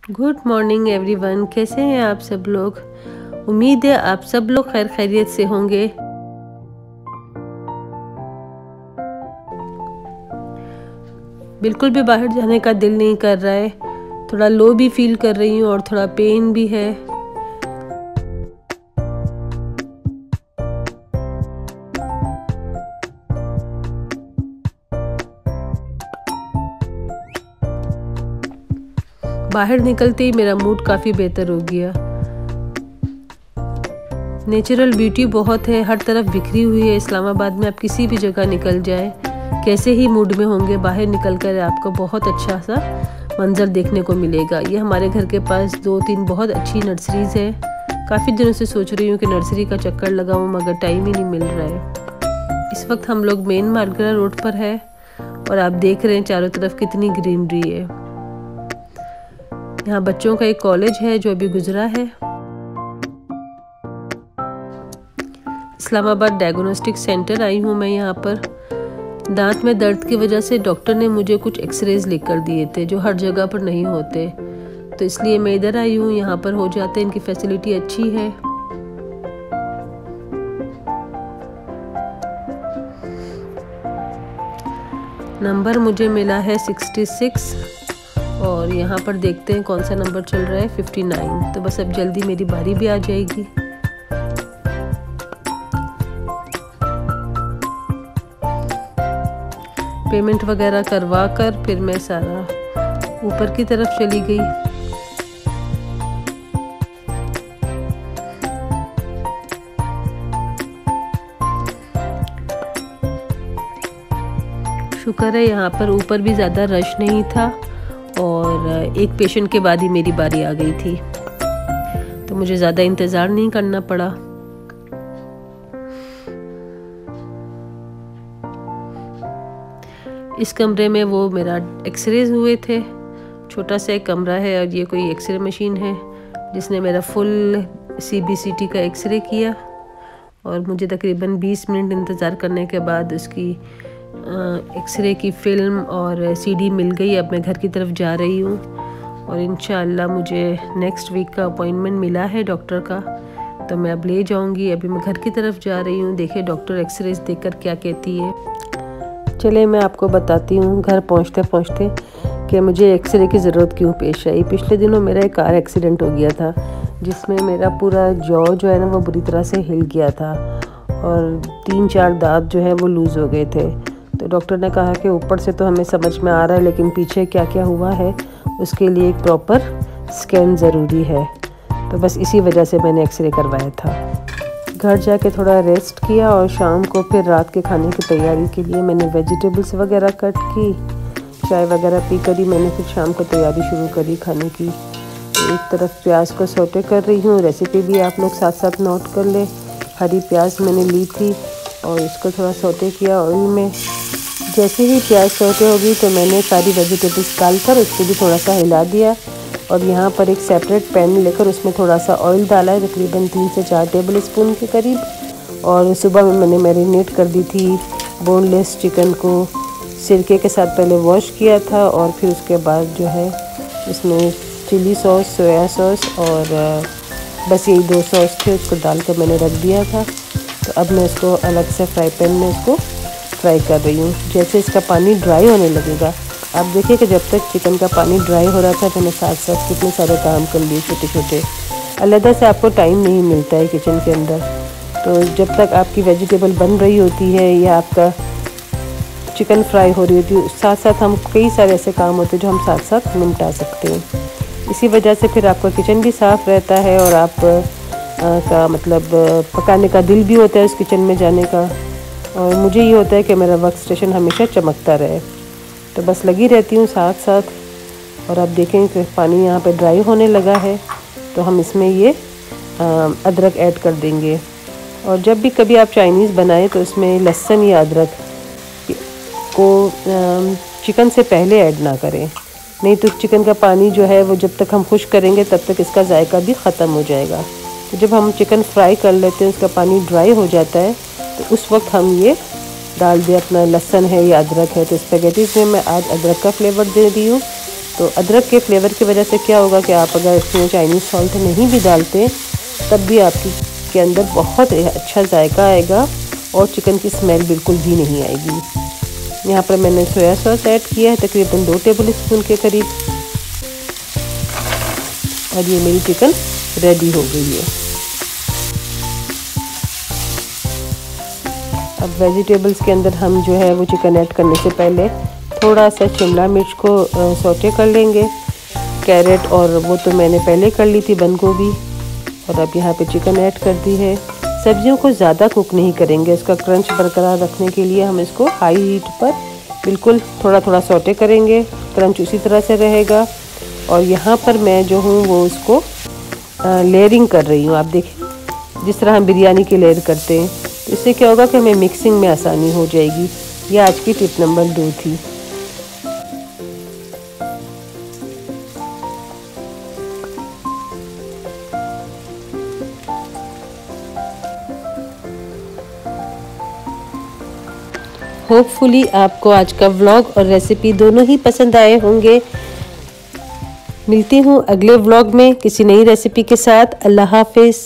Good morning everyone, कैसे हैं आप सब लोग। उम्मीद है आप सब लोग खैर खैरियत से होंगे। बिल्कुल भी बाहर जाने का दिल नहीं कर रहा है। थोड़ा लो भी फील कर रही हूँ और थोड़ा पेन भी है। बाहर निकलते ही मेरा मूड काफ़ी बेहतर हो गया। नेचुरल ब्यूटी बहुत है, हर तरफ बिखरी हुई है। इस्लामाबाद में आप किसी भी जगह निकल जाए, कैसे ही मूड में होंगे, बाहर निकलकर आपको बहुत अच्छा सा मंजर देखने को मिलेगा। ये हमारे घर के पास 2-3 बहुत अच्छी नर्सरीज़ है। काफ़ी दिनों से सोच रही हूँ कि नर्सरी का चक्कर लगाऊँ, मगर टाइम ही नहीं मिल रहा है। इस वक्त हम लोग मेन मार्गरा रोड पर है और आप देख रहे हैं चारों तरफ कितनी ग्रीनरी है। यहाँ बच्चों का एक कॉलेज है जो अभी गुजरा है। इस्लामाबाद डायग्नोस्टिक सेंटर आई हूँ मैं। यहाँ पर दांत में दर्द की वजह से डॉक्टर ने मुझे कुछ एक्सरेज लिख कर दिए थे जो हर जगह पर नहीं होते, तो इसलिए मैं इधर आई हूँ। यहाँ पर हो जाते हैं, इनकी फैसिलिटी अच्छी है। नंबर मुझे मिला है 66 और यहाँ पर देखते हैं कौन सा नंबर चल रहा है 59। तो बस अब जल्दी मेरी बारी भी आ जाएगी। पेमेंट वगैरह करवा कर फिर मैं सारा ऊपर की तरफ चली गई। शुक्र है यहाँ पर ऊपर भी ज़्यादा रश नहीं था और एक पेशेंट के बाद ही मेरी बारी आ गई थी, तो मुझे ज़्यादा इंतज़ार नहीं करना पड़ा। इस कमरे में वो मेरा एक्सरेज हुए थे। छोटा सा एक कमरा है और ये कोई एक्सरे मशीन है जिसने मेरा फुल CBCT का एक्सरे किया और मुझे तकरीबन 20 मिनट इंतज़ार करने के बाद उसकी एक्सरे की फ़िल्म और CD मिल गई। अब मैं घर की तरफ जा रही हूँ और इंशाअल्लाह मुझे नेक्स्ट वीक का अपॉइंटमेंट मिला है डॉक्टर का, तो मैं अब ले जाऊँगी। अभी मैं घर की तरफ जा रही हूँ। देखिए डॉक्टर एक्सरेज देखकर क्या कहती है। चले मैं आपको बताती हूँ घर पहुँचते पहुँचते कि मुझे एक्सरे की ज़रूरत क्यों पेश आई। पिछले दिनों मेरा एक कार एक्सीडेंट हो गया था जिसमें मेरा पूरा जॉ जो है ना वो बुरी तरह से हिल गया था और 3-4 दांत जो है वो लूज़ हो गए थे। तो डॉक्टर ने कहा कि ऊपर से तो हमें समझ में आ रहा है, लेकिन पीछे क्या क्या हुआ है उसके लिए एक प्रॉपर स्कैन ज़रूरी है। तो बस इसी वजह से मैंने एक्सरे करवाया था। घर जाके थोड़ा रेस्ट किया और शाम को फिर रात के खाने की तैयारी के लिए मैंने वेजिटेबल्स वगैरह कट की, चाय वगैरह पी कर ही मैंने फिर शाम को तैयारी शुरू करी खाने की। तो एक तरफ प्याज को सौटे कर रही हूँ, रेसिपी भी आप लोग साथ साथ नोट कर ले। हरी प्याज मैंने ली थी और इसको थोड़ा सौटे किया ऑयल में। जैसे ही प्याज सौटे होगी तो मैंने सारी वेजिटेबल्स डालकर उसको भी थोड़ा सा हिला दिया और यहाँ पर एक सेपरेट पैन लेकर उसमें थोड़ा सा ऑयल डाला है, तकरीबन 3 से 4 टेबल स्पून के करीब। और सुबह में मैंने मैरिनेट कर दी थी बोनलेस चिकन को, सिरके के साथ पहले वॉश किया था और फिर उसके बाद जो है उसमें चिली सॉस, सोया सॉस और बस यही 2 सॉस थे, उसको डालकर मैंने रख दिया था। तो अब मैं इसको अलग से फ्राई पैन में इसको फ्राई कर रही हूँ। जैसे इसका पानी ड्राई होने लगेगा, आप देखिए कि जब तक चिकन का पानी ड्राई हो रहा था मैंने साथ साथ कितने सारे काम कर लिए छोटे छोटे। अलग से आपको टाइम नहीं मिलता है किचन के अंदर, तो जब तक आपकी वेजिटेबल बन रही होती है या आपका चिकन फ्राई हो रही होती है, साथ साथ हम कई सारे ऐसे काम होते हैं जो हम साथ साथ निपटा सकते हैं। इसी वजह से फिर आपका किचन भी साफ़ रहता है और आप का मतलब पकाने का दिल भी होता है उस किचन में जाने का। और मुझे ये होता है कि मेरा वर्क स्टेशन हमेशा चमकता रहे, तो बस लगी रहती हूँ साथ साथ। और आप देखें कि पानी यहाँ पे ड्राई होने लगा है, तो हम इसमें ये अदरक ऐड कर देंगे। और जब भी कभी आप चाइनीज़ बनाएं तो इसमें लहसुन या अदरक को चिकन से पहले ऐड ना करें, नहीं तो चिकन का पानी जो है वो जब तक हम खुश करेंगे तब तक इसका जायका भी ख़त्म हो जाएगा। तो जब हम चिकन फ्राई कर लेते हैं उसका पानी ड्राई हो जाता है, तो उस वक्त हम ये डाल दें अपना लहसुन है या अदरक है। तो स्पैगेटीज़ में मैं आज अदरक का फ्लेवर दे रही हूँ तो अदरक के फ्लेवर की वजह से क्या होगा कि आप अगर इसमें चाइनीज़ सॉल्ट नहीं भी डालते तब भी आपकी के अंदर बहुत अच्छा जायका आएगा और चिकन की स्मेल बिल्कुल भी नहीं आएगी। यहाँ पर मैंने सोया सॉस ऐड किया है तकरीबन 2 टेबल स्पून के करीब, और ये मेरी चिकन रेडी हो गई है। अब वेजिटेबल्स के अंदर हम जो है वो चिकन ऐड करने से पहले थोड़ा सा शिमला मिर्च को सौटे कर लेंगे। कैरेट और वो तो मैंने पहले कर ली थी, बंद गोभी, और अब यहाँ पे चिकन ऐड कर दी है। सब्जियों को ज़्यादा कुक नहीं करेंगे, इसका क्रंच बरकरार रखने के लिए हम इसको हाई हीट पर बिल्कुल थोड़ा थोड़ा सौटे करेंगे, क्रंच उसी तरह से रहेगा। और यहाँ पर मैं जो हूँ वो उसको लेयरिंग कर रही हूँ। आप देखें जिस तरह हम बिरयानी की लेयर करते हैं, तो इससे क्या होगा कि हमें मिक्सिंग में आसानी हो जाएगी। यह आज की टिप नंबर 2 थी। होपफुली आपको आज का व्लॉग और रेसिपी दोनों ही पसंद आए होंगे। मिलती हूँ अगले व्लॉग में किसी नई रेसिपी के साथ। अल्लाह हाफिज़।